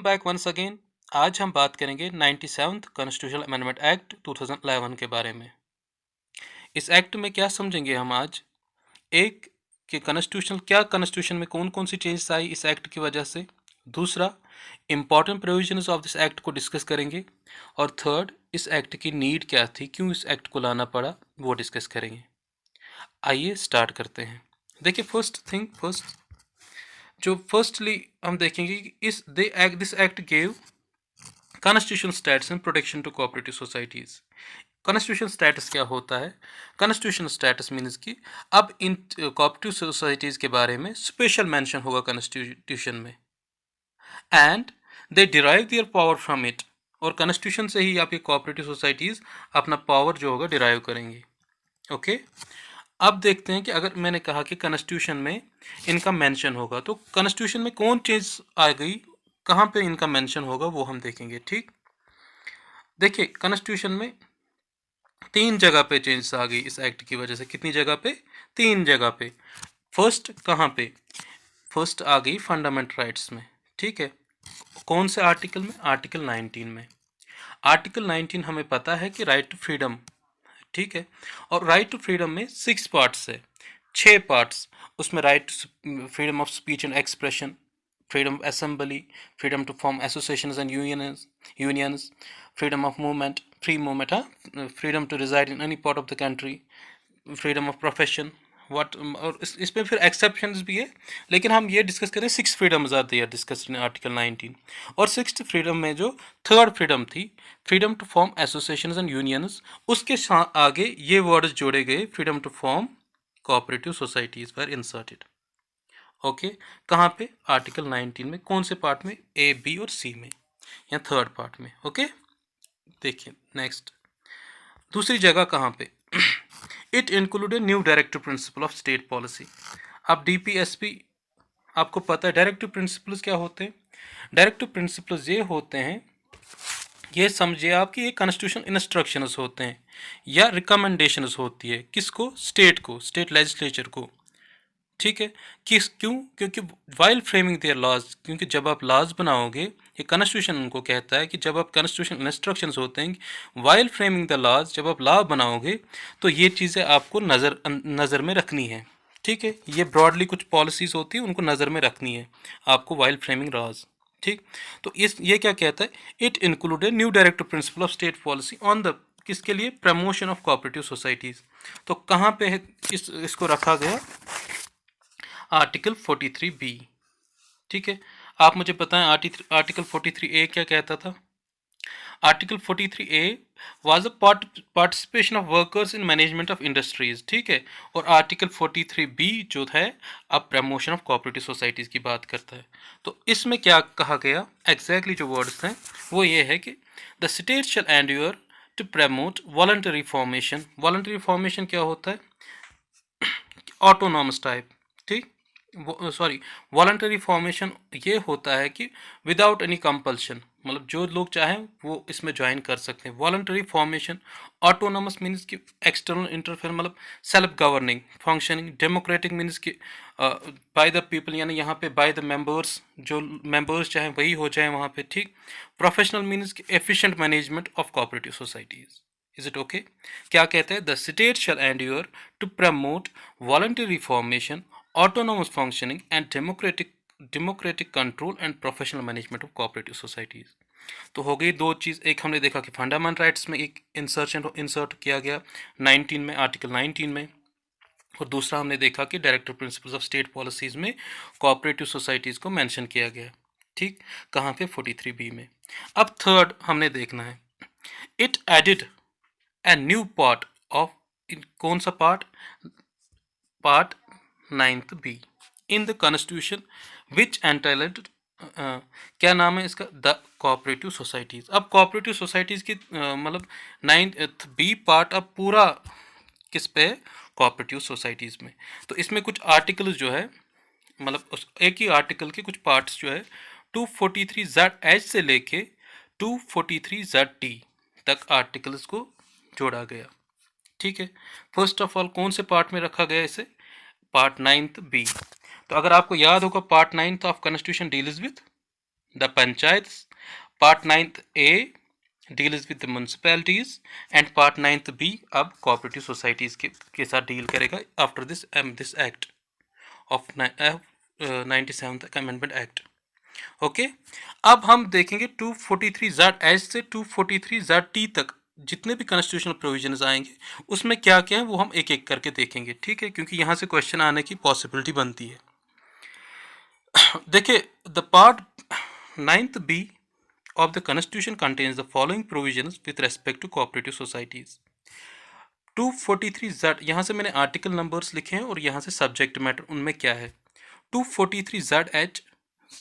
Back once again. आज हम बात करेंगे 97th कॉन्स्टिट्यूशनल अमेंडमेंट एक्ट 2011 के बारे में। इस एक्ट में क्या समझेंगे हम आज, एक कि कॉन्स्टिट्यूशन में कौन कौन सी चेंजेस आई इस एक्ट की वजह से। दूसरा, important provisions of this act को डिस्कस करेंगे। और थर्ड, इस एक्ट की नीड क्या थी, क्यों इस एक्ट को लाना पड़ा, वो डिस्कस करेंगे। आइए स्टार्ट करते हैं। देखिए, फर्स्ट जो फर्स्टली हम देखेंगे कि this act gave constitutional status and protection to cooperative societies. Constitution status क्या होता है? कॉन्स्टिट्यूशन स्टेटस मीन्स कि अब इन कोऑपरेटिव सोसाइटीज के बारे में स्पेशल मेंशन होगा कॉन्स्टिट्यूशन में, and they derive their power from it. और कॉन्स्टिट्यूशन से ही आपकी कोऑपरेटिव सोसाइटीज अपना पावर जो होगा डिराइव करेंगी। ओके, अब देखते हैं कि अगर मैंने कहा कि कॉन्स्टिट्यूशन में इनका मेंशन होगा, तो कॉन्स्टिट्यूशन में कौन चीज आ गई, कहाँ पे इनका मेंशन होगा, वो हम देखेंगे। ठीक, देखिए कॉन्स्टिट्यूशन में 3 जगह पे चेंजेस आ गई इस एक्ट की वजह से। कितनी जगह पे? 3 जगह पे। फर्स्ट कहाँ पे? फर्स्ट आ गई फंडामेंटल राइट्स में। ठीक है, कौन से आर्टिकल में? आर्टिकल 19 में। आर्टिकल 19 हमें पता है कि राइट टू फ्रीडम। ठीक है, और राइट टू फ्रीडम में 6 पार्ट्स है, 6 पार्ट्स। उसमें right to freedom of speech and expression, freedom of assembly, freedom to form associations and unions, freedom of movement, free movement, freedom to reside in any part of the country, freedom of profession, और इसमें फिर exceptions भी है, लेकिन हम ये discuss करें 6 freedoms are there discussed in article 19। और 6th फ्रीडम में जो थर्ड फ्रीडम थी, freedom to form associations and unions, उसके आगे ये वर्ड्स जोड़े गए, freedom to form cooperative societies were inserted. Okay, कहाँ पे? आर्टिकल 19 में। कौन से पार्ट में? ए, बी और सी में, या थर्ड पार्ट में। ओके, देखिए नेक्स्ट, दूसरी जगह कहाँ पे? It included new directive principle of state policy. अब डीपीएसपी, आपको पता है डायरेक्टिव प्रिंसिपल्स क्या होते हैं? डायरेक्टिव प्रिंसिपल्स ये होते हैं, ये समझिए आप कि ये कॉन्स्टिट्यूशन इंस्ट्रक्शंस होते हैं या रिकमेंडेशंस होती है। किसको? स्टेट को, स्टेट लेजिस्लेचर को। ठीक है, क्यों? क्योंकि वाइल फ्रेमिंग देयर लॉज, क्योंकि जब आप लॉज बनाओगे, ये कॉन्स्टिट्यूशन उनको कहता है कि जब आप कॉन्स्टिट्यूशन इंस्ट्रक्शंस होते हैं, वाइल फ्रेमिंग द लॉज, जब आप लॉ बनाओगे तो ये चीज़ें आपको नज़र में रखनी है। ठीक है, ये ब्रॉडली कुछ पॉलिसीज़ होती है, उनको नज़र में रखनी है आपको वाइल फ्रेमिंग लॉज। ठीक, तो ये क्या कहता है? It included new directive principle of state policy on the, किसके लिए? Promotion of cooperative societies. तो कहाँ पे है इसको रखा गया? Article 43B। ठीक है, आप मुझे बताएं आर्टिकल 43A क्या कहता था? Article 43A was a participation of workers in management of industries. ठीक है, और आर्टिकल 43B जो है अब प्रमोशन ऑफ कोऑपरेटिव सोसाइटीज की बात करता है। तो इसमें क्या कहा गया एग्जैक्टली? जो वर्ड्स हैं वो ये है कि the state shall endure to promote voluntary formation. Voluntary formation क्या होता है? Autonomous type. ठीक, सॉरी, वॉलंटरी फॉर्मेशन ये होता है कि विदाउट एनी कंपल्शन, मतलब जो लोग चाहें वो इसमें ज्वाइन कर सकते हैं। Voluntary formation. ऑटोनॉमस मीन्स कि एक्सटर्नल इंटरफेयर, मतलब self governing functioning. Democratic means कि बाय द पीपल, यानी यहाँ पे बाय द मेंबर्स, जो मेंबर्स चाहें वही हो जाए वहाँ पे। ठीक, प्रोफेशनल मीन्स कि efficient management of cooperative societies. Is it okay? क्या कहते हैं? The state shall endure to promote voluntary formation, autonomous functioning and democratic control and professional management of cooperative societies। तो हो गई दो चीज़। एक हमने देखा कि फंडामेंटल राइट्स में एक इंसर्ट किया गया 19 में, आर्टिकल 19 में। और दूसरा हमने देखा कि directive principles of state policies में कोऑपरेटिव सोसाइटीज को मेंशन किया गया। ठीक, कहाँ पे? 43B में। अब थर्ड हमने देखना है, it added a new part of, कौन सा part? Part 9th B in the constitution which entitled, क्या नाम है इसका? The cooperative societies. अब कोऑपरेटिव सोसाइटीज की मतलब 9th B पार्ट अब पूरा किस पे है? कोऑपरेटिव सोसाइटीज में। तो इसमें कुछ आर्टिकल्स जो है, मतलब उस एक ही आर्टिकल के कुछ पार्ट्स जो है 243Z से लेके 243Z तक आर्टिकल्स को जोड़ा गया। ठीक है, फर्स्ट ऑफ ऑल कौन से पार्ट में रखा गया इसे? Part 9th B। तो अगर आपको याद होगा part 9th of constitution deals with the panchayat, part 9th A deals with the municipalities and part 9th B अब कोऑपरेटिव सोसाइटीज के साथ डील करेगा after this act of 97th amendment act. Okay, अब हम देखेंगे 243(z) से 243(t) तक जितने भी कॉन्स्टिट्यूशनल प्रोविजंस आएंगे उसमें क्या क्या है वो हम एक एक करके देखेंगे, ठीक है, क्योंकि यहाँ से क्वेश्चन आने की पॉसिबिलिटी बनती है। देखिए, the part 9th B of the constitution contains the following provisions with respect to cooperative societies. 243(z) यहाँ से मैंने आर्टिकल नंबर्स लिखे हैं और यहाँ से सब्जेक्ट मैटर उनमें क्या है। 243(z)(h)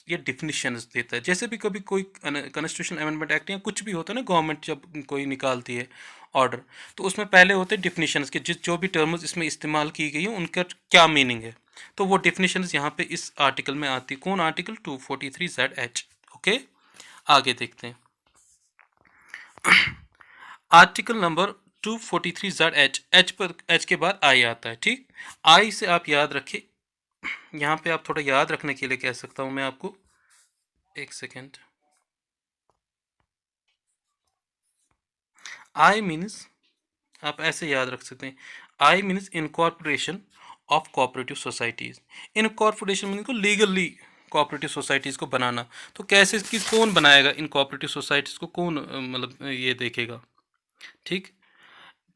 ये डिफिनीशंस देता है। जैसे भी कभी कोई कॉन्स्टिट्यूशनल अमेंडमेंट एक्ट या कुछ भी होता है ना, गवर्नमेंट जब कोई निकालती है ऑर्डर, तो उसमें पहले होते हैं डिफिनीशंस के, जो भी टर्म्स इसमें इस्तेमाल की गई है उनका क्या मीनिंग है, तो वो डिफिनीशंस यहाँ पे इस आर्टिकल में आती है। कौन आर्टिकल? 243(z)(h। ओके, आगे देखते हैं। आर्टिकल नंबर 243(z)(h), एच पर एच के बाद आई आता है, ठीक। आई से आप याद रखिए, यहाँ पे आप थोड़ा याद रखने के लिए कह सकता हूँ मैं आपको, एक सेकेंड। आई मीन्स आप ऐसे याद रख सकते हैं, I means incorporation of cooperative societies. Incorporation mean को लीगली कोऑपरेटिव सोसाइटीज को बनाना। तो कैसे, किस, कौन बनाएगा इन कोऑपरेटिव सोसाइटीज को, कौन मतलब ये देखेगा, ठीक।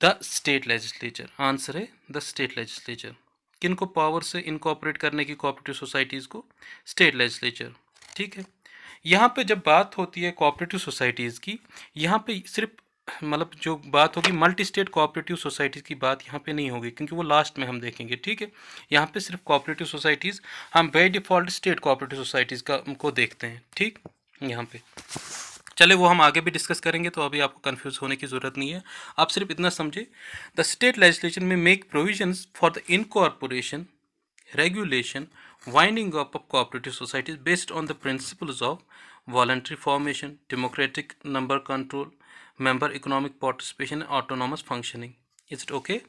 द स्टेट लेजिस्लेचर, आंसर है द स्टेट लेजिस्लेचर। किन को पावर से इनकॉर्पोरेट करने की कोऑपरेटिव सोसाइटीज को? स्टेट लेजिस्लेचर, ठीक है। यहाँ पे जब बात होती है कोऑपरेटिव सोसाइटीज़ की, यहाँ पे सिर्फ मतलब जो बात होगी मल्टी स्टेट कोऑपरेटिव सोसाइटीज़ की बात यहाँ पे नहीं होगी, क्योंकि वो लास्ट में हम देखेंगे, ठीक है। यहाँ पे सिर्फ कोऑपरेटिव सोसाइटीज़, हम by default state cooperative societies को देखते हैं, ठीक। यहाँ पे चले वो हम आगे भी डिस्कस करेंगे, तो अभी आपको कंफ्यूज होने की ज़रूरत नहीं है। आप सिर्फ इतना समझे, द स्टेट लेजिस्लेशन में make provisions for the incorporation, regulation, winding up of cooperative societies based on the principles of voluntary formation, democratic number control, member economic participation and autonomous functioning. Is it okay?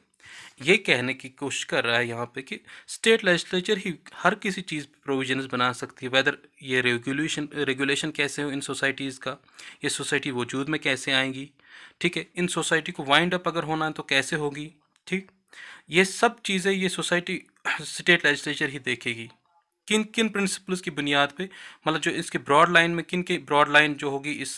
ये कहने की कोशिश कर रहा है यहाँ पे कि स्टेट लेजिस्लेचर ही हर किसी चीज़ प्रोविजंस बना सकती है, वेदर ये रेगुलेशन कैसे हो इन सोसाइटीज़ का, ये सोसाइटी वजूद में कैसे आएंगी, ठीक है, इन सोसाइटी को वाइंड अप अगर होना है तो कैसे होगी, ठीक। ये सब चीज़ें ये सोसाइटी स्टेट लेजिस्लेचर ही देखेगी, किन किन प्रिंसिपल्स की बुनियाद पे, मतलब जो इसके ब्रॉड लाइन में किन के ब्रॉड लाइन जो होगी इस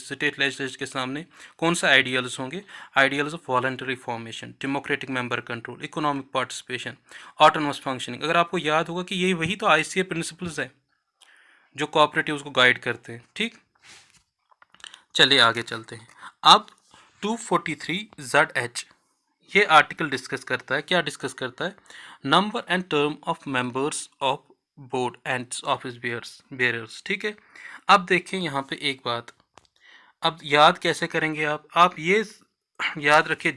स्टेट लेजिस्लेचर के सामने कौन सा आइडियल्स होंगे, ideals of voluntary formation, democratic member control, economic participation, autonomous functioning. अगर आपको याद होगा कि ये वही तो ICA प्रिंसिपल्स है जो कोऑपरेटिव्स को गाइड करते हैं, ठीक। चलिए आगे चलते हैं। अब 243(z)(h) ये आर्टिकल डिस्कस करता है, क्या डिस्कस करता है? Number and term of members of board and office bearers, ठीक है। अब देखें यहाँ पे एक बात, अब याद कैसे करेंगे आप ये याद रखिए,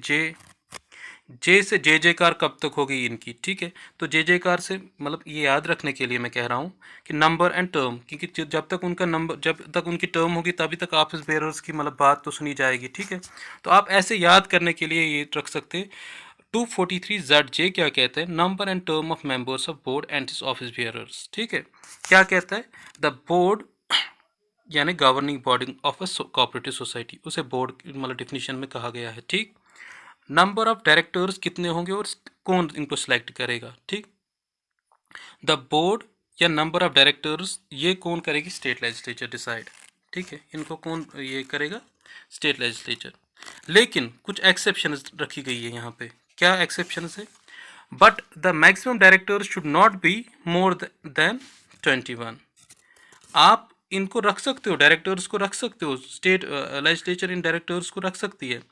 जे से जे कार कब तक होगी इनकी, ठीक है। तो जे कार से मतलब ये याद रखने के लिए मैं कह रहा हूँ कि नंबर एंड टर्म, क्योंकि जब तक उनका नंबर, जब तक उनकी टर्म होगी तभी तक ऑफिस बेयरर्स की मतलब बात तो सुनी जाएगी, ठीक है। तो आप ऐसे याद करने के लिए ये रख सकते हैं, 243(z)(j) क्या कहता है? Number and term of members of board and office bearers, ठीक है। क्या कहता है? द बोर्ड यानी governing body of a cooperative society, उसे बोर्ड मतलब डिफिनीशन में कहा गया है, ठीक। नंबर ऑफ डायरेक्टर्स कितने होंगे और कौन इनको सिलेक्ट करेगा, ठीक। द बोर्ड या नंबर ऑफ डायरेक्टर्स ये कौन करेगी? स्टेट लेजिस्लेचर डिसाइड, ठीक है। इनको कौन ये करेगा? State legislature. लेकिन कुछ एक्सेप्शन रखी गई है यहाँ पे। क्या एक्सेप्शन है? But the maximum directors should not be more than 21। आप इनको रख सकते हो, डायरेक्टर्स को रख सकते हो, स्टेट लेजिस्लेचर इन डायरेक्टर्स को रख सकती है,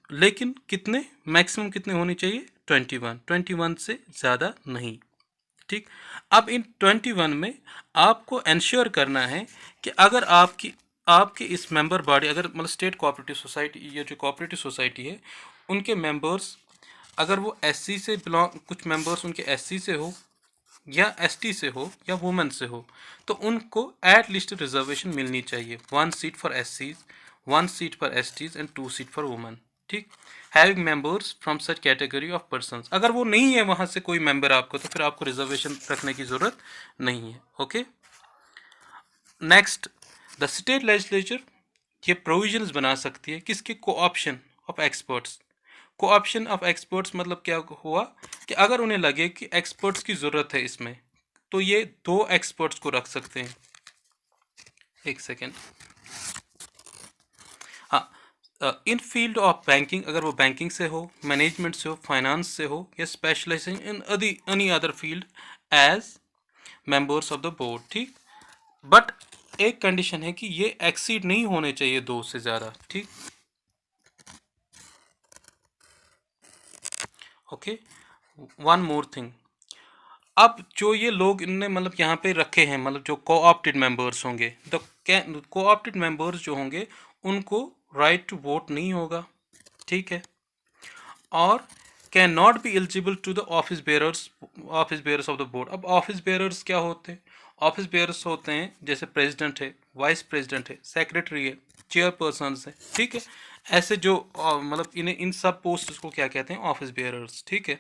लेकिन कितने, मैक्सिमम कितने होने चाहिए? 21 से ज़्यादा नहीं, ठीक। अब इन 21 में आपको इंश्योर करना है कि अगर आपकी इस मेंबर बॉडी, अगर मतलब स्टेट कोऑपरेटिव सोसाइटी, ये जो कोऑपरेटिव सोसाइटी है उनके मेंबर्स अगर वो SC से बिलोंग, कुछ मेंबर्स उनके SC से हो या ST से हो या वुमेन से हो, तो उनको एट लिस्ट रिजर्वेशन मिलनी चाहिए। 1 seat for SCs, 1 seat for STs and 2 seat for women, ठीक। Having members from such category of persons, अगर वो नहीं है वहाँ से कोई मेंबर आपको, तो फिर आपको रिजर्वेशन रखने की ज़रूरत नहीं है, okay. Next, the state legislature ये प्रोविजंस बना सकती है किसके, co-option of experts. Co-option of experts मतलब क्या हुआ कि अगर उन्हें लगे कि एक्सपर्ट्स की ज़रूरत है इसमें, तो ये 2 एक्सपर्ट्स को रख सकते हैं। एक सेकेंड, हाँ, इन फील्ड ऑफ बैंकिंग, अगर वो बैंकिंग से हो, मैनेजमेंट से हो, फाइनेंस से हो, या specializing in any other field as members of the board, ठीक। बट एक कंडीशन है कि ये एक्सीड नहीं होने चाहिए 2 से ज़्यादा, ठीक। ओके, वन मोर थिंग, अब जो ये लोग इनने मतलब यहाँ पे रखे हैं, मतलब जो कोऑप्टेड मेंबर्स होंगे, द कोऑप्टेड मेंबर्स जो होंगे उनको राइट टू वोट नहीं होगा, ठीक है, और can not be eligible to the office bearers of the board. अब ऑफिस बेयरर्स क्या होते हैं? ऑफिस बेयरर्स होते हैं जैसे प्रेसिडेंट है, वाइस प्रेसिडेंट है, सेक्रेटरी है, चेयरपर्सन है, ठीक है। ऐसे जो मतलब इन्हें इन सब पोस्ट को क्या कहते हैं? ऑफिस बेयरर्स, ठीक है।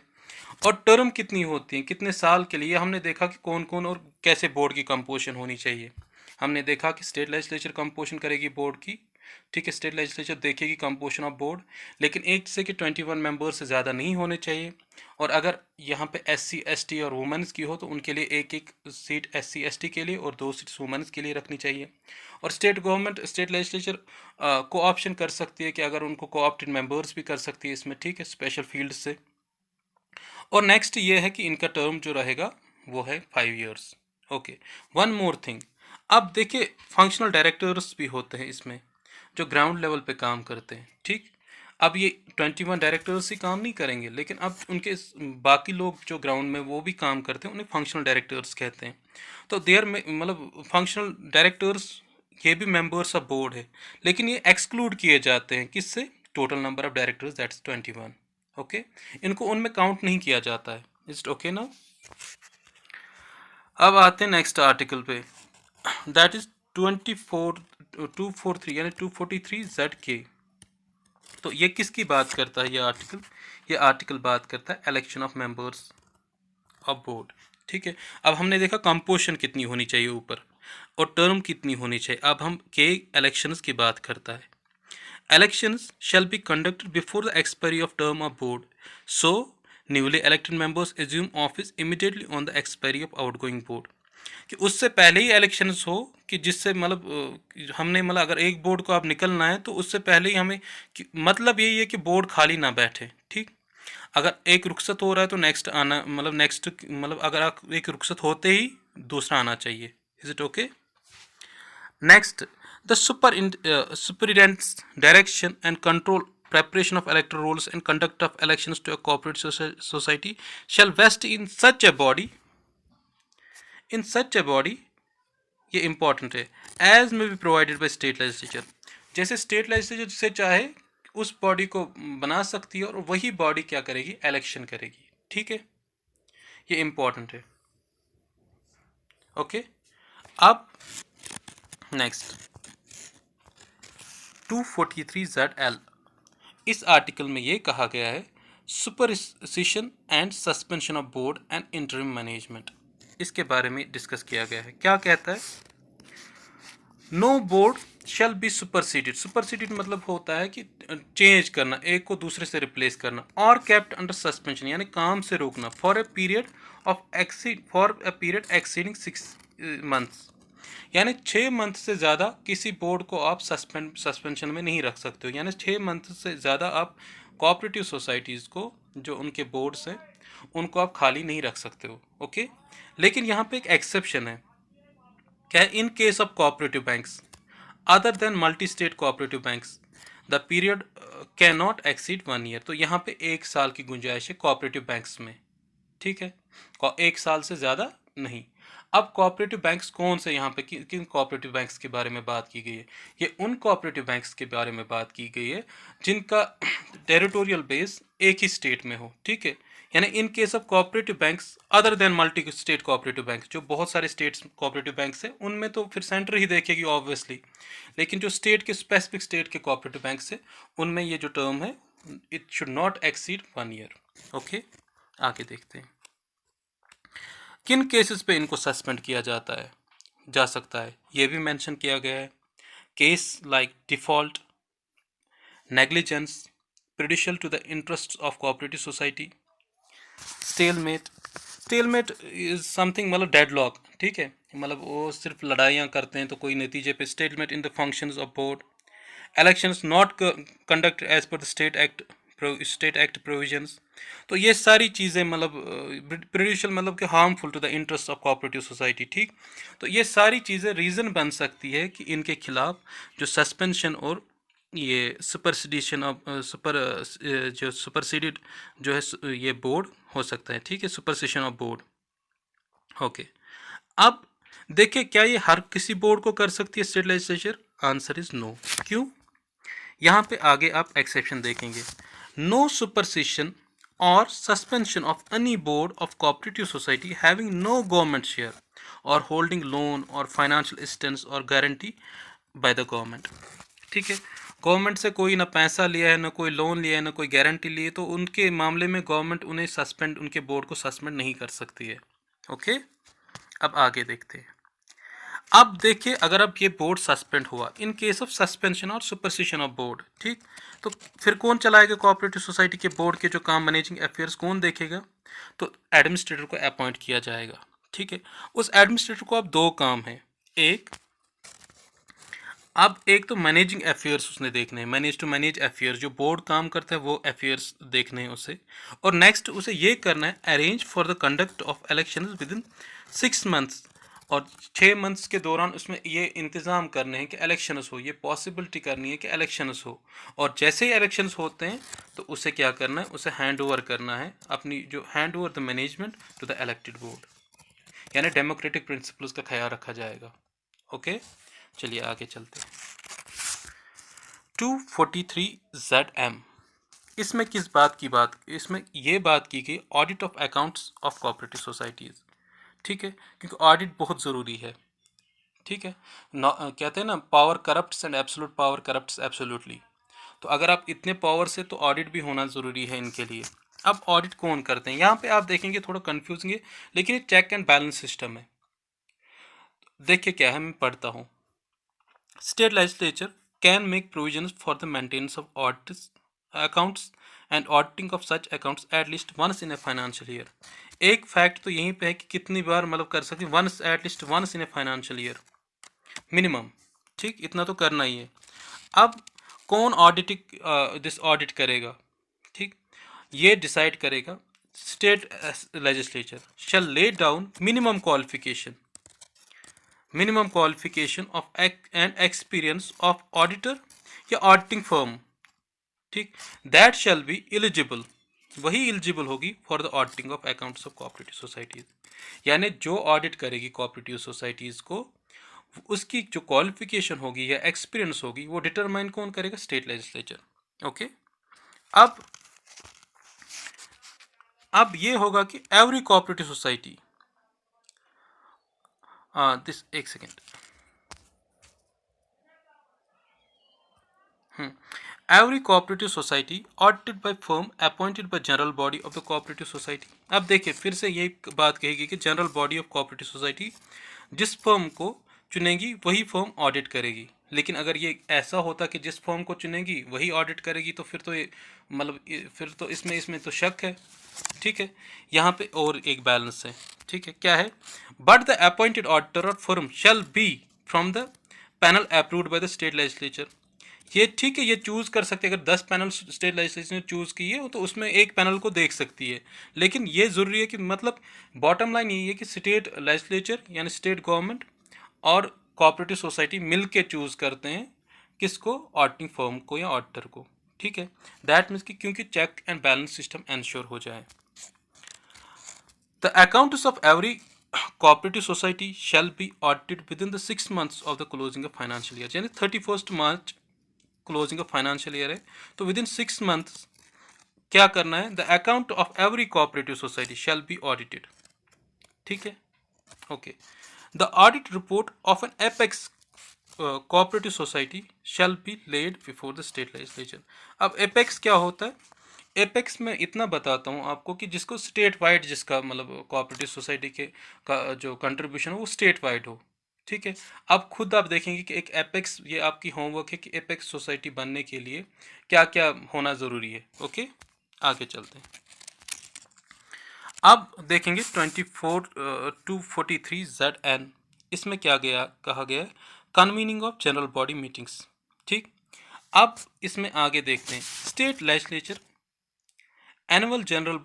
और टर्म कितनी होती है, कितने साल के लिए? हमने देखा कि कौन कौन और कैसे बोर्ड की कंपोजिशन होनी चाहिए। हमने देखा कि स्टेट लेजिस्लेचर कंपोजिशन करेगी बोर्ड की, ठीक है, स्टेट लेजिस्लेचर देखेगी कंपोजिशन ऑफ बोर्ड, लेकिन एक से कि 21 मेंबर्स से ज़्यादा नहीं होने चाहिए। और अगर यहाँ पे SC ST और वुमेन्स की हो तो उनके लिए एक एक सीट SC ST के लिए और 2 सीट्स वुमेन्स के लिए रखनी चाहिए। और स्टेट गवर्नमेंट, स्टेट लेजिस्लेचर को ऑप्शन कर सकती है कि अगर उनको कोऑप्टेड मेंबर्स भी कर सकती है इसमें, ठीक है, स्पेशल फील्ड से। और नेक्स्ट ये है कि इनका टर्म जो रहेगा वो है 5 years. Okay, one more thing, अब देखिए फंक्शनल डायरेक्टर्स भी होते हैं इसमें जो ग्राउंड लेवल पे काम करते हैं, ठीक। अब ये 21 डायरेक्टर्स ही काम नहीं करेंगे, लेकिन अब उनके बाकी लोग जो ग्राउंड में वो भी काम करते हैं, उन्हें फंक्शनल डायरेक्टर्स कहते हैं। तो देयर में मतलब फंक्शनल डायरेक्टर्स ये भी मेंबर्स ऑफ बोर्ड है, लेकिन ये एक्सक्लूड किए जाते हैं किससे? Total number of directors, that's 21। Okay, इनको उनमें काउंट नहीं किया जाता है। Is okay now? अब आते हैं नेक्स्ट आर्टिकल पे, दैट इज 243 यानी 243 ZK। तो ये किसकी बात करता है ये आर्टिकल? ये आर्टिकल बात करता है election of members of board, ठीक है। अब हमने देखा कंपोजिशन कितनी होनी चाहिए ऊपर और टर्म कितनी होनी चाहिए। अब हम के इलेक्शंस की बात करता है। Elections shall be conducted before the expiry of term of board. So, newly elected members assume office immediately on the expiry of outgoing board. कि उससे पहले ही इलेक्शंस हो, कि जिससे मतलब हमने मतलब अगर एक बोर्ड को अब निकलना है तो उससे पहले ही हमें मतलब यही है कि बोर्ड खाली ना बैठे, ठीक। अगर एक रुखसत हो रहा है तो नेक्स्ट आना, मतलब नेक्स्ट मतलब अगर आप एक रुखसत होते ही दूसरा आना चाहिए। Is it okay? Next, the superintendent's direction and control, preparation of electoral rolls and conduct of elections to a cooperative society shall vest in such a body, ये इंपॉर्टेंट है, एज में be provided by state legislature. जैसे state legislature से चाहे उस body को बना सकती है और वही बॉडी क्या करेगी? इलेक्शन करेगी, ठीक है, ये इंपॉर्टेंट है। ओके, अब नेक्स्ट 243ZL, इस आर्टिकल में ये कहा गया है supersession and suspension of board and interim management, इसके बारे में डिस्कस किया गया है। क्या कहता है? No board shall be superseded. Superseded मतलब होता है कि चेंज करना, एक को दूसरे से रिप्लेस करना, और केप्ट अंडर सस्पेंशन यानी काम से रोकना, for a period exceeding 6 months, यानी 6 मंथ से ज़्यादा किसी बोर्ड को आप सस्पेंशन में नहीं रख सकते हो। यानी 6 मंथ से ज़्यादा आप कोऑपरेटिव सोसाइटीज़ को, जो उनके बोर्ड्स हैं, उनको आप खाली नहीं रख सकते हो। ओके, लेकिन यहाँ पे एक एक्सेप्शन है। क्या? In case of cooperative banks other than multi state cooperative banks the period can not exceed 1 year. तो यहाँ पे 1 साल की गुंजाइश है कोऑपरेटिव बैंक्स में, ठीक है, 1 साल से ज़्यादा नहीं। अब कोऑपरेटिव बैंक्स कौन से, यहाँ पे किन कोऑपरेटिव बैंक्स के बारे में बात की गई है? ये उन कोऑपरेटिव बैंक्स के बारे में बात की गई है जिनका टेरिटोरियल बेस एक ही स्टेट में हो, ठीक है। यानी in case of cooperative banks other than multi state cooperative bank, जो बहुत सारे स्टेट्स कोऑपरेटिव बैंक्स हैं उनमें तो फिर सेंटर ही देखेगी ऑब्वियसली, लेकिन जो स्टेट के स्पेसिफिक स्टेट के कोऑपरेटिव बैंक्स है उनमें ये जो टर्म है, it should not exceed 1 year. Okay, आगे देखते हैं किन केसेस पे इनको सस्पेंड किया जाता है। जा सकता है। ये भी मेंशन किया गया है। Case like default, negligence, prejudicial to the interest of cooperative society, stalemate. Stalemate is something मतलब डेडलॉक, ठीक है, मतलब वो सिर्फ लड़ाइयाँ करते हैं तो कोई नतीजे पे। Statement in the functions of board, elections not conduct as per the state act provisions. तो ये सारी चीज़ें मतलब प्रेजुडिशियल मतलब कि harmful to the interest of cooperative society, ठीक। तो ये सारी चीज़ें रीज़न बन सकती है कि इनके खिलाफ जो सस्पेंशन और ये सुपरसीडिशन ऑफ जो सुपरसीडेड जो है ये बोर्ड हो सकता है, ठीक है, सुपरसेशन ऑफ बोर्ड। ओके, अब देखिए क्या ये हर किसी बोर्ड को कर सकती है state legislature? Answer is no. क्यों? यहाँ पे आगे आप एक्सेप्शन देखेंगे। नो सुपरसेशन और suspension of any board of cooperative society having no government share और होल्डिंग लोन और फाइनेंशियल असिस्टेंस और गारंटी बाय द गवर्नमेंट, ठीक है। गवर्नमेंट से कोई ना पैसा लिया है, ना कोई लोन लिया है, ना कोई गारंटी ली है, तो उनके मामले में गवर्नमेंट उन्हें सस्पेंड, उनके बोर्ड को सस्पेंड नहीं कर सकती है। ओके, अब आगे देखते हैं। अब देखिए अगर अब ये बोर्ड सस्पेंड हुआ इन केस ऑफ सस्पेंशन और सुपरसेशन ऑफ बोर्ड, ठीक, तो फिर कौन चलाएगा कोऑपरेटिव सोसाइटी के बोर्ड के जो काम, मैनेजिंग अफेयर्स कौन देखेगा? तो एडमिनिस्ट्रेटर को अपॉइंट किया जाएगा, ठीक है। उस एडमिनिस्ट्रेटर को अब दो काम है। अब एक तो मैनेजिंग अफेयर्स उसने देखने हैं, मैनेज टू मैनेज अफेयर्स, जो बोर्ड काम करता है वो अफेयर्स देखने हैं उसे। और नेक्स्ट उसे ये करना है arrange for the conduct of election with in 6 months, और 6 मंथ्स के दौरान उसमें ये इंतज़ाम करने हैं कि इलेक्शंस हो, ये पॉसिबिलिटी करनी है कि इलेक्शंस हो। और जैसे ही इलेक्शंस होते हैं तो उसे क्या करना है, उसे हैंड ओवर करना है अपनी जो hand over the management to the elected board, यानी डेमोक्रेटिक प्रिंसिपल्स का ख्याल रखा जाएगा। ओके, चलिए आगे चलते हैं। 243ZM, इसमें किस बात की बात, इसमें ये बात की गई audit of accounts of cooperative societies, ठीक है, क्योंकि ऑडिट बहुत ज़रूरी है, ठीक है। कहते हैं ना, power corrupts and absolute power corrupts absolutely. तो अगर आप इतने पावर से, तो ऑडिट भी होना ज़रूरी है इनके लिए। अब ऑडिट कौन करते हैं, यहाँ पे आप देखेंगे थोड़ा कन्फ्यूजिंग है, लेकिन ये चेक एंड बैलेंस सिस्टम है। देखिए क्या है, मैं पढ़ता हूँ। State legislature can make provisions for the maintenance of audit accounts and auditing of such accounts at least once in a financial year। एक फैक्ट तो यहीं पे है कि कितनी बार मतलब कर सकते हैं, once, at least once in a financial year minimum, ठीक, इतना तो करना ही है। अब कौन ऑडिट करेगा, ठीक, ये डिसाइड करेगा state legislature shall lay down minimum qualification of and experience of auditor या ऑडिटिंग फर्म, ठीक, दैट शैल बी एलिजिबल, वही एलिजिबल होगी for the auditing of accounts of cooperative societies. यानी जो ऑडिट करेगी कोऑपरेटिव सोसाइटीज़ को, उसकी जो क्वालिफिकेशन होगी या एक्सपीरियंस होगी वो डिटरमाइन कौन करेगा? State legislature. ओके, अब ये होगा कि एवरी कोऑपरेटिव सोसाइटी, दिस एक second, every cooperative society audited by firm appointed by general body of the cooperative society। अब देखिए फिर से यही बात कहेगी कि general body of cooperative society जिस फर्म को चुनेगी वही फर्म ऑडिट करेगी। लेकिन अगर ये ऐसा होता कि जिस फर्म को चुनेगी वही ऑडिट करेगी, तो फिर तो ये मतलब फिर तो इसमें तो शक है, ठीक है। यहाँ पे और एक बैलेंस है, ठीक है, क्या है? बट द अपॉइंटेड ऑडिटर और firm shall be from the panel approved by the state legislature. ये ठीक है, ये चूज़ कर सकते हैं, अगर 10 पैनल स्टेट लेजिस्लेचर ने चूज़ की है तो उसमें एक पैनल को देख सकती है। लेकिन ये ज़रूरी है कि मतलब बॉटम लाइन यही है कि स्टेट लेजिस्लेचर यानी स्टेट गवर्नमेंट और कोऑपरेटिव सोसाइटी मिल के चूज़ करते हैं किसको? ऑडिटिंग फर्म को या ऑडिटर को, ठीक है। दैट मीन्स कि क्योंकि check and balance system ensure हो जाए। The accounts of every cooperative society shall be audited within the 6 months of the closing of financial year। यानी 31 मार्च क्लोजिंग ऑफ फाइनेंशियल ईयर है, तो विद इन 6 मंथ्स क्या करना है? The account of every cooperative society shall be audited, ठीक है। Okay, the audit report of N apex cooperative society shall be laid before the state legislature. अब apex क्या होता है? एपेक्स में इतना बताता हूँ आपको कि जिसको स्टेट वाइड, जिसका मतलब कोऑपरेटिव सोसाइटी के का जो कंट्रीब्यूशन हो वो स्टेट वाइड हो, ठीक है। अब खुद आप देखेंगे कि एक एपेक्स, ये आपकी होमवर्क है कि एपेक्स सोसाइटी बनने के लिए क्या क्या होना ज़रूरी है। ओके, आगे चलते हैं। अब देखेंगे 24 to 43 ZN, इसमें क्या कहा गया है, convening of general body meetings. ठीक, अब इसमें आगे देखते हैं स्टेट लेजिस्लेचर एनुअल जनरल।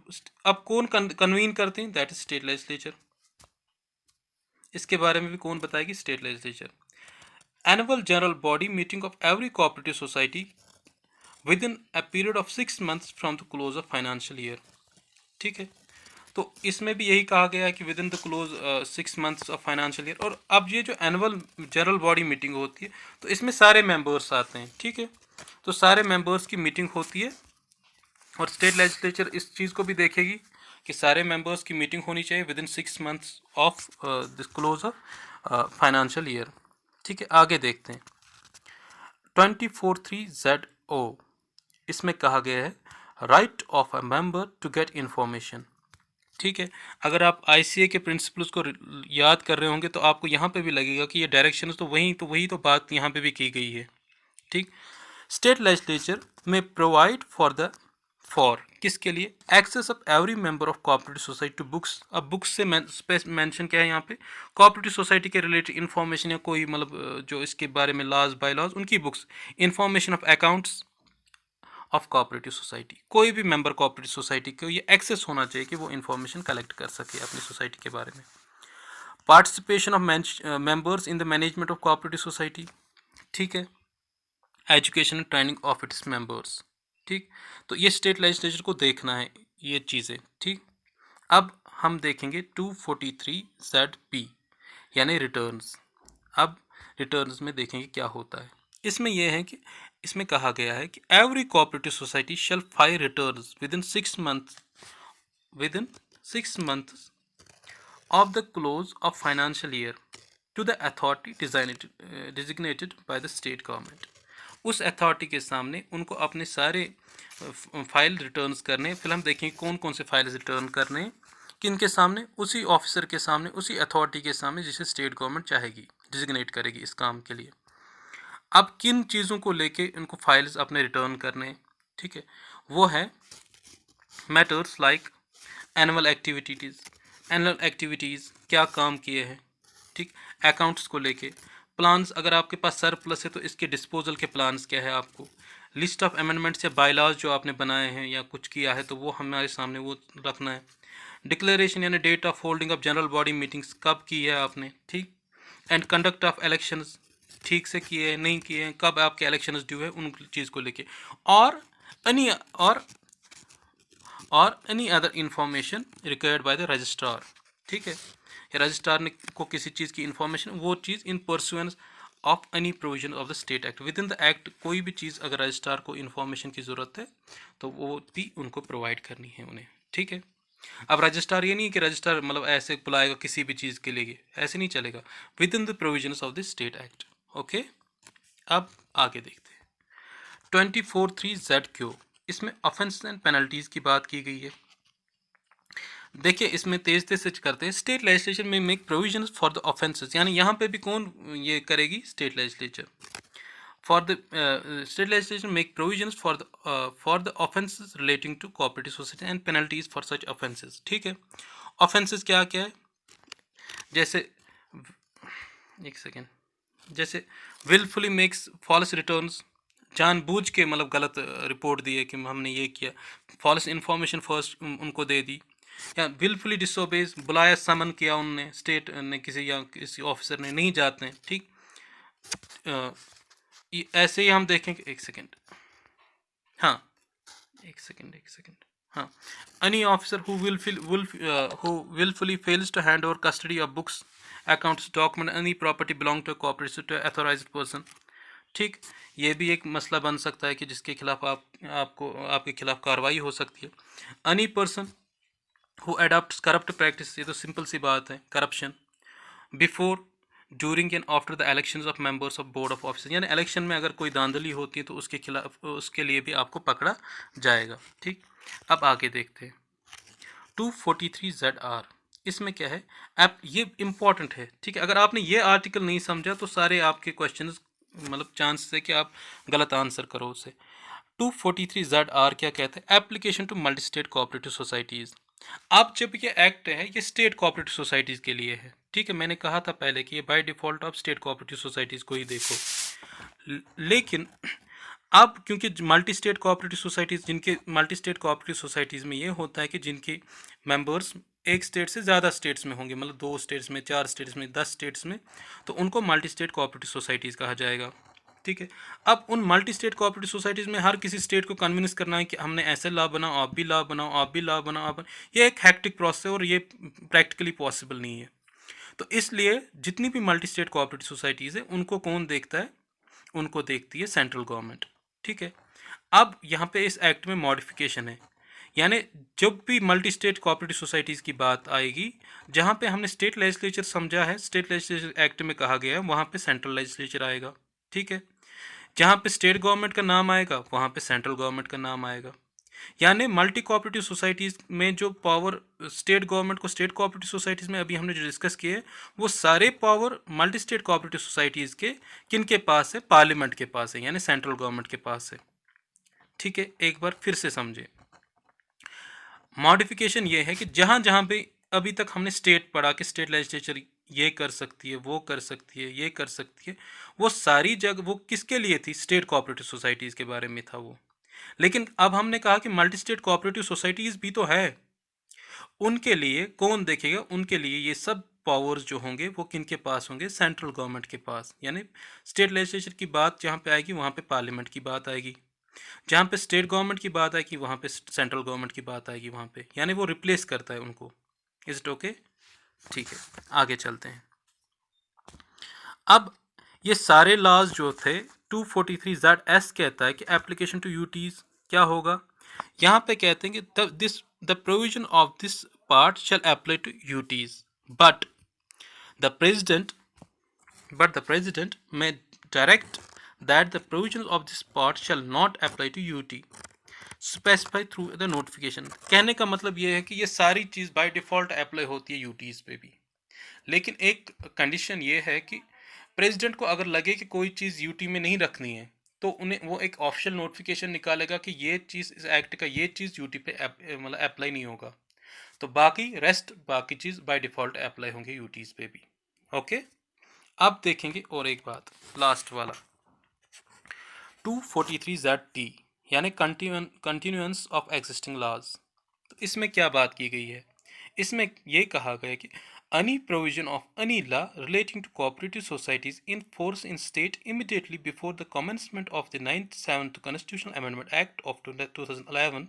अब कौन कन्वीन करते हैं, दैट इज स्टेट लेजिस्लेचर। इसके बारे में भी कौन बताएगी, state legislature. Annual general body meeting of every cooperative society with in a period of 6 months from the close of financial year. ठीक है, तो इसमें भी यही कहा गया है कि with in the close 6 months of financial year. और अब ये जो एनुअल जनरल बॉडी मीटिंग होती है, तो इसमें सारे मेंबर्स आते हैं। ठीक है, तो सारे मेंबर्स की मीटिंग होती है, और स्टेट लेजिस्लेचर इस चीज़ को भी देखेगी कि सारे मेंबर्स की मीटिंग होनी चाहिए with in 6 months of this close of financial year. ठीक है, आगे देखते हैं 24(3)(ZO, इसमें कहा गया है right of a member to get information. ठीक है, अगर आप आईसीए के प्रिंसिपल्स को याद कर रहे होंगे तो आपको यहाँ पे भी लगेगा कि ये डायरेक्शन तो वही तो बात यहाँ पे भी की गई है। ठीक, स्टेट लेजिस्लेचर में प्रोवाइड फॉर किसके लिए, access of every member of cooperative society to books. अब बुक्स से मेंशन क्या है यहाँ पे, कोऑपरेटिव सोसाइटी के रिलेटेड इन्फॉर्मेशन या कोई मतलब जो इसके बारे में लॉज बाय लॉज उनकी books, information of accounts of cooperative society. कोई भी मेंबर कोऑपरेटिव सोसाइटी को ये एक्सेस होना चाहिए कि वो इन्फॉर्मेशन कलेक्ट कर सके अपनी सोसाइटी के बारे में। Participation of members in the management of cooperative society. ठीक है, education and training of its members. ठीक, तो ये स्टेट लेजिस्लेचर को देखना है ये चीज़ें। ठीक, अब हम देखेंगे 243(ZP) यानी रिटर्न्स। अब रिटर्न्स में देखेंगे क्या होता है। इसमें यह है कि इसमें कहा गया है कि every cooperative society shall file returns within 6 months of the close of financial year to the authority designated by the state government। उस अथॉरिटी के सामने उनको अपने सारे फाइल रिटर्न्स करने। फिर हम देखेंगे कौन कौन से फाइल रिटर्न करने, किन के सामने, उसी ऑफिसर के सामने, उसी अथॉरिटी के सामने जिसे स्टेट गवर्नमेंट चाहेगी, डिजिग्नेट करेगी इस काम के लिए। अब किन चीज़ों को लेके उनको फाइल्स अपने रिटर्न करने। ठीक है, वो है मैटर्स लाइक एनुअल एक्टिविटीज़ क्या काम किए हैं। ठीक, अकाउंट्स को लेके, प्लान्स अगर आपके पास सरप्लस है तो इसके डिस्पोजल के प्लान्स क्या है, आपको लिस्ट ऑफ अमेंडमेंट्स या बायलॉज जो आपने बनाए हैं या कुछ किया है तो वो हमारे सामने वो रखना है। डिक्लेरेशन यानी date of holding of general body meetings कब की है आपने। ठीक, एंड कंडक्ट ऑफ इलेक्शंस ठीक से किए हैं नहीं किए हैं, कब आपके इलेक्शंस ड्यू है, उन चीज़ को लेके। और एनी और any other information required by the registrar. ठीक है, रजिस्ट्रार ने को किसी चीज़ की इंफॉर्मेशन, वो चीज़ in pursuance of any provision of the state act. Within the act कोई भी चीज़ अगर रजिस्ट्रार को इंफॉर्मेशन की ज़रूरत है तो वो भी उनको प्रोवाइड करनी है उन्हें। ठीक है, अब रजिस्ट्रार ये नहीं कि रजिस्ट्रार मतलब ऐसे बुलाएगा किसी भी चीज़ के लिए, ऐसे नहीं चलेगा, with in the provision of the state act. Okay, अब आगे देखते हैं 24(3)(ZQ, इसमें ऑफेंस एंड पेनल्टीज़ की बात की गई है। देखिए इसमें तेज तेज से करते हैं। स्टेट लेजिस्लेचर में make provisions for the offences, यानी यहाँ पे भी कौन ये करेगी, state legislature. For the state legislature make provisions for the offences relating to cooperative society and penalties for such offences. ठीक है, ऑफेंसेस क्या क्या है, जैसे एक सेकेंड, जैसे विलफुली मेक्स फॉल्स रिटर्न्स, जानबूझ के मतलब गलत रिपोर्ट दी है कि हमने ये किया, फॉल्स इन्फॉर्मेशन फर्स्ट उनको दे दी, या विलफुली डिसोबेज, बुलाया समन किया उनने, स्टेट ने किसी या किसी ऑफिसर ने, नहीं जाते हैं। ठीक, ऐसे ही हम देखेंगे, एक सेकेंड, हाँ एक सेकेंड, हाँ, any officer who willfully fails to hand over custody of books, accounts, document, any property belong to a cooperative to authorized person। ठीक, ये भी एक मसला बन सकता है कि जिसके खिलाफ आपके खिलाफ कार्रवाई हो सकती है। Any person who adopts corrupt practice, ये तो सिंपल सी बात है, corruption, before during and after the elections of members of board of officers, यानी इलेक्शन में अगर कोई धांधली होती है तो उसके खिलाफ, उसके लिए भी आपको पकड़ा जाएगा। ठीक, अब आगे देखते हैं 243(ZR), इसमें क्या है, आप ये इम्पॉर्टेंट है, ठीक है। अगर आपने ये आर्टिकल नहीं समझा तो सारे आपके क्वेश्चंस मतलब चांस है कि आप गलत आंसर करो उसे। 243 ZR क्या कहते हैं, application to multi state cooperative societies. अब जब ये एक्ट है ये स्टेट कोऑपरेटिव सोसाइटीज़ के लिए है, ठीक है। मैंने कहा था पहले कि ये बाय डिफ़ॉल्ट आप स्टेट कोऑपरेटिव सोसाइटीज़ को ही देखो, लेकिन अब क्योंकि मल्टी स्टेट कोऑपरेटिव सोसाइटीज़, जिनके मल्टी स्टेट कोऑपरेटिव सोसाइटीज़ में ये होता है कि जिनके मेंबर्स एक स्टेट से ज़्यादा स्टेट्स में होंगे, मतलब 2 स्टेट्स में, 4 स्टेट्स में, 10 स्टेट्स में, तो उनको मल्टी स्टेट कोऑपरेटिव सोसाइटीज़ कहा जाएगा, ठीक है। अब उन मल्टी स्टेट कोऑपरेटिव सोसाइटीज़ में हर किसी स्टेट को कन्विंस करना है कि हमने ऐसे लॉ बनाओ, आप भी लॉ बनाओ, आप भी लॉ बनाओ, आप, ये एक हैक्टिक प्रोसेस है और ये प्रैक्टिकली पॉसिबल नहीं है। तो इसलिए जितनी भी मल्टी स्टेट कोऑपरेटिव सोसाइटीज़ है उनको कौन देखता है, उनको देखती है सेंट्रल गवर्नमेंट, ठीक है। अब यहाँ पे इस एक्ट में मॉडिफिकेशन है, यानी जब भी मल्टी स्टेट कोऑपरेटिव सोसाइटीज़ की बात आएगी, जहाँ पे हमने स्टेट लेजिस्लेचर समझा है, स्टेट लेजिस्लेचर एक्ट में कहा गया है, वहाँ पे सेंट्रल लेजिस्लेचर आएगा, ठीक है। जहाँ पे स्टेट गवर्नमेंट का नाम आएगा वहाँ पे सेंट्रल गवर्नमेंट का नाम आएगा। यानी मल्टी कोऑपरेटिव सोसाइटीज़ में जो पावर स्टेट गवर्नमेंट को, स्टेट कोऑपरेटिव सोसाइटीज़ में अभी हमने जो डिस्कस किए, वो सारे power multi state cooperative societies के किन के पास है, पार्लियामेंट के पास है, यानी सेंट्रल गवर्नमेंट के पास है, ठीक है। एक बार फिर से समझे, मॉडिफिकेशन ये है कि जहाँ जहाँ पे अभी तक हमने स्टेट पढ़ा कि स्टेट लेजिस्लेचर ये कर सकती है, वो कर सकती है, ये कर सकती है, वो सारी जगह वो किसके लिए थी, स्टेट कोऑपरेटिव सोसाइटीज़ के बारे में था वो। लेकिन अब हमने कहा कि मल्टी स्टेट कोऑपरेटिव सोसाइटीज़ भी तो है, उनके लिए कौन देखेगा, उनके लिए ये सब पावर्स जो होंगे वो किन के पास होंगे, सेंट्रल गवर्नमेंट के पास। यानी स्टेट लेजिस्लेचर की बात जहाँ पे आएगी वहाँ पे पार्लियामेंट की बात आएगी, जहाँ पे स्टेट गवर्नमेंट की बात आएगी वहाँ पे सेंट्रल गवर्नमेंट की बात आएगी वहाँ पे, यानी वो रिप्लेस करता है उनको। इज इट ओके, ठीक है। आगे चलते हैं। अब ये सारे लॉज जो थे, 243 ZS कहता है कि एप्लीकेशन टू यूटीज क्या होगा, यहाँ पे कहते हैं कि the provision of this part shall apply to UTs, but the president the president may direct that the provisions of this part shall not apply to UT specify through the notification. कहने का मतलब ये है कि ये सारी चीज़ by default apply होती है यूटीज़ पे भी, लेकिन एक कंडीशन ये है कि प्रेसिडेंट को अगर लगे कि कोई चीज़ यूटी में नहीं रखनी है तो उन्हें वो एक ऑफिशियल नोटिफिकेशन निकालेगा कि ये चीज़, इस एक्ट का ये चीज़ यूटी पे मतलब अप्लाई नहीं होगा, तो बाकी चीज़ बाय डिफ़ॉल्ट अप्लाई होंगे यूटीज़ पे भी, ओके। अब देखेंगे और एक बात, लास्ट वाला 243 ZT यानी कंटिन्यूएंस ऑफ एग्जिस्टिंग लॉज। तो इसमें क्या बात की गई है, इसमें ये कहा गया कि any provision of any law relating to cooperative societies in force in state immediately before the commencement of the 97th Constitutional Amendment Act of 2011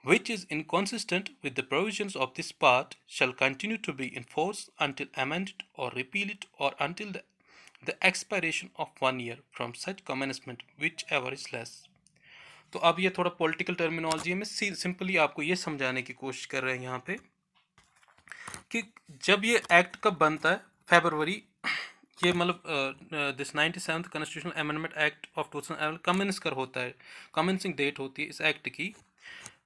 which is inconsistent with the provisions of this part shall continue to be in force until amended or repealed or until the expiration of 1 year from such commencement whichever is less। तो अब ये थोड़ा political terminology है, मैं simply आपको ये समझाने की कोशिश कर रहे हैं यहाँ पे कि जब ये एक्ट कब बनता है, फेब्रुवरी, ये मतलब this 97th constitutional amendment act of 2011 commence कर होता है, कमेंसिंग डेट होती है इस एक्ट की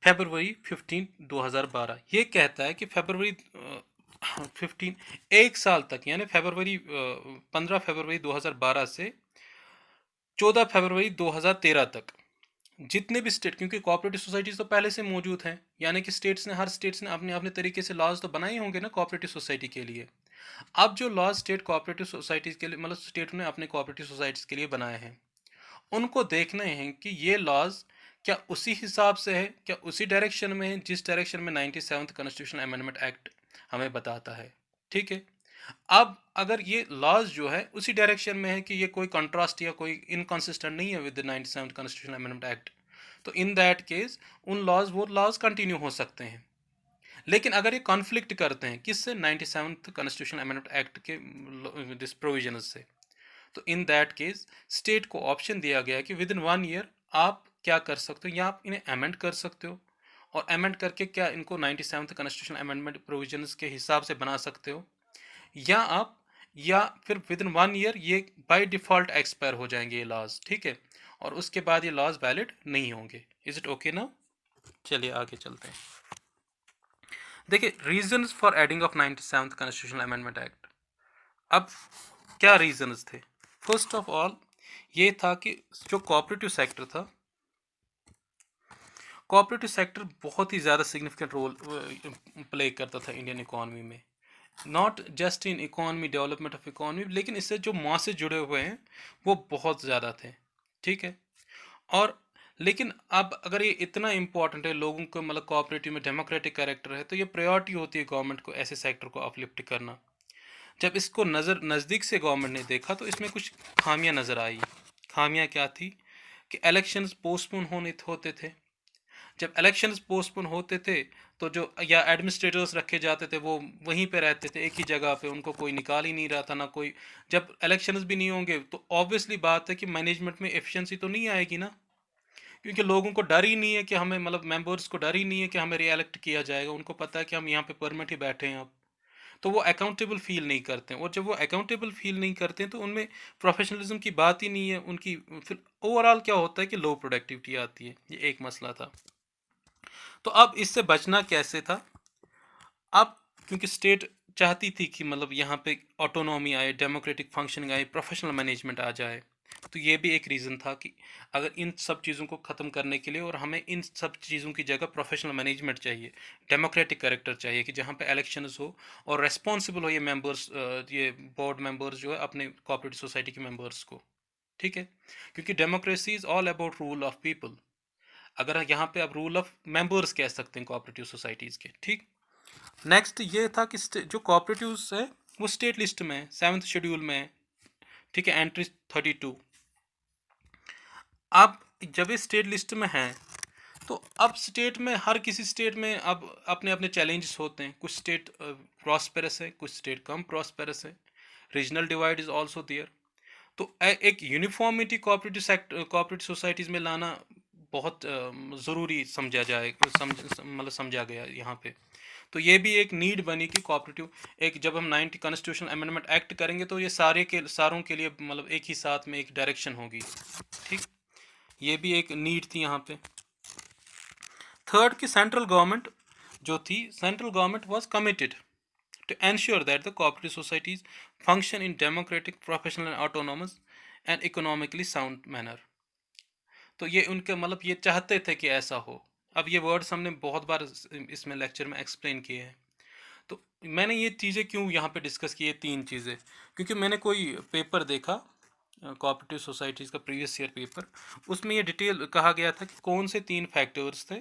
फेब्रुवरी 15 2012। ये कहता है कि फेब्रुवरी 15 एक साल तक, यानी 15 फरवरी 2012 से 14 फरवरी 2013 तक जितने भी स्टेट, क्योंकि कोऑपरेटिव सोसाइटीज तो पहले से मौजूद हैं, यानी कि हर स्टेट्स ने अपने अपने तरीके से लॉज तो बनाए होंगे ना कोऑपरेटिव सोसाइटी के लिए। अब जो लॉज स्टेट कोऑपरेटिव सोसाइटीज के लिए, मतलब स्टेट ने अपने कोऑपरेटिव सोसाइटीज के लिए बनाए हैं, उनको देखना है कि ये लॉज क्या उसी हिसाब से है, क्या उसी डायरेक्शन में है जिस डायरेक्शन में 97th कॉन्स्टिट्यूशनल अमेंडमेंट एक्ट हमें बताता है, ठीक है। अब अगर ये लॉज जो है उसी डायरेक्शन में है कि ये कोई कंट्रास्ट या कोई इनकंसिस्टेंट नहीं है with the 97th constitutional amendment act, तो इन दैट केस वो लॉज कंटिन्यू हो सकते हैं। लेकिन अगर ये कॉन्फ्लिक्ट करते हैं किससे, 97th कॉन्स्टिट्यूशनल अमेंडमेंट एक्ट के दिस प्रोविजन से, तो इन दैट केस स्टेट को ऑप्शन दिया गया है कि विद इन 1 ईयर आप क्या कर सकते हो, या आप इन्हें अमेंड कर सकते हो, और अमेंड करके क्या इनको 97th कॉन्स्टिट्यूशनल अमेंडमेंट प्रोविजंस के हिसाब से बना सकते हो, या फिर विद इन 1 ईयर ये बाय डिफ़ॉल्ट एक्सपायर हो जाएंगे ये लॉज, ठीक है, और उसके बाद ये लॉज वैलिड नहीं होंगे। इज इट ओके ना, चलिए आगे चलते हैं। देखिए, reasons for adding of 97th constitutional amendment act. अब क्या रीजंस थे? फर्स्ट ऑफ ऑल ये था कि जो कोऑपरेटिव सेक्टर था, कोऑपरेटिव सेक्टर बहुत ही ज़्यादा सिग्निफिकेंट रोल प्ले करता था इंडियन इकोनॉमी में। Not just in economy, development of economy, लेकिन इससे जो मास से जुड़े हुए हैं वो बहुत ज़्यादा थे। ठीक है। और लेकिन अब अगर ये इतना इम्पोर्टेंट है लोगों को, मतलब कोऑपरेटिव में डेमोक्रेटिक कैरेक्टर है, तो ये प्रायोरिटी होती है गवर्नमेंट को ऐसे सेक्टर को अपलिफ्ट करना। जब इसको नज़दीक से गवर्नमेंट ने देखा तो इसमें कुछ खामियां नज़र आई। खामियां क्या थी? कि इलेक्शंस पोस्टपोन होते थे। जब इलेक्शंस पोस्टपोन होते थे तो जो या एडमिनिस्ट्रेटर्स रखे जाते थे वो वहीं पे रहते थे, एक ही जगह पे, उनको कोई निकाल ही नहीं रहा था ना कोई। जब इलेक्शंस भी नहीं होंगे तो ऑब्वियसली बात है कि मैनेजमेंट में एफिशिएंसी तो नहीं आएगी ना, क्योंकि लोगों को डर ही नहीं है कि हमें, मतलब मेंबर्स को डर ही नहीं है कि हमें रीएलेक्ट किया जाएगा। उनको पता है कि हम यहाँ पे परमानेंट ही बैठे हैं अब। तो वो अकाउंटेबल फील नहीं करते हैं, और जब वो अकाउंटेबल फील नहीं करते हैं तो उनमें प्रोफेशनलिज्म की बात ही नहीं है उनकी। फिर ओवरऑल क्या होता है कि लो प्रोडक्टिविटी आती है। ये एक मसला था। तो अब इससे बचना कैसे था? अब क्योंकि स्टेट चाहती थी कि मतलब यहाँ पे ऑटोनॉमी आए, डेमोक्रेटिक फंक्शनिंग आए, प्रोफेशनल मैनेजमेंट आ जाए। तो ये भी एक रीज़न था कि अगर इन सब चीज़ों को ख़त्म करने के लिए, और हमें इन सब चीज़ों की जगह प्रोफेशनल मैनेजमेंट चाहिए, डेमोक्रेटिक कैरेक्टर चाहिए कि जहाँ पे इलेक्शंस हो और रेस्पॉन्सिबल हो ये मेंबर्स, ये बोर्ड मेंबर्स जो है अपने कोऑपरेटिव सोसाइटी के मेंबर्स को। ठीक है। क्योंकि democracy is all about rule of people. अगर यहाँ पे आप रूल ऑफ मेंबर्स कह सकते हैं कोऑपरेटिव सोसाइटीज़ के। ठीक। नेक्स्ट ये था कि जो कोऑपरेटिव्स है वो स्टेट लिस्ट में है, 7th शेड्यूल में है। ठीक है, एंट्री 32। अब जब ये स्टेट लिस्ट में है तो अब स्टेट में, हर किसी स्टेट में अब अपने अपने चैलेंजेस होते हैं। कुछ स्टेट प्रॉस्पेरस है, कुछ स्टेट कम प्रॉस्पेरस है। Regional divide is also there. तो एक uniformity cooperative sector, cooperative societies में लाना बहुत ज़रूरी समझा जाए, मतलब समझा गया यहाँ पे। तो ये भी एक नीड बनी कि कोऑपरेटिव, एक जब हम 90 कॉन्स्टिट्यूशन अमेंडमेंट एक्ट करेंगे तो ये सारों के लिए मतलब एक ही साथ में एक डायरेक्शन होगी। ठीक। ये भी एक नीड थी यहाँ पे। थर्ड की सेंट्रल गवर्नमेंट जो थी, central government was committed to ensure that the cooperative societies function in democratic, professional and autonomous and economically sound manner। तो ये उनके, मतलब ये चाहते थे कि ऐसा हो। अब ये वर्ड्स हमने बहुत बार इसमें लेक्चर में एक्सप्लेन किए हैं। तो मैंने ये चीज़ें क्यों यहाँ पे डिस्कस की है, तीन चीज़ें, क्योंकि मैंने कोई पेपर देखा कोऑपरेटिव सोसाइटीज़ का, प्रीवियस ईयर पेपर। उसमें ये डिटेल कहा गया था कि कौन से तीन फैक्टर्स थे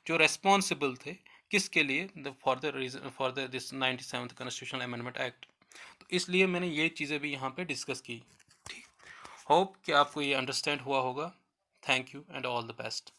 जो रेस्पॉन्सिबल थे किसके लिए, for the reason, for the this 97th constitutional amendment act. तो इसलिए मैंने ये चीज़ें भी यहाँ पे डिस्कस की। ठीक। होप कि आपको ये अंडरस्टैंड हुआ होगा। Thank you and all the best.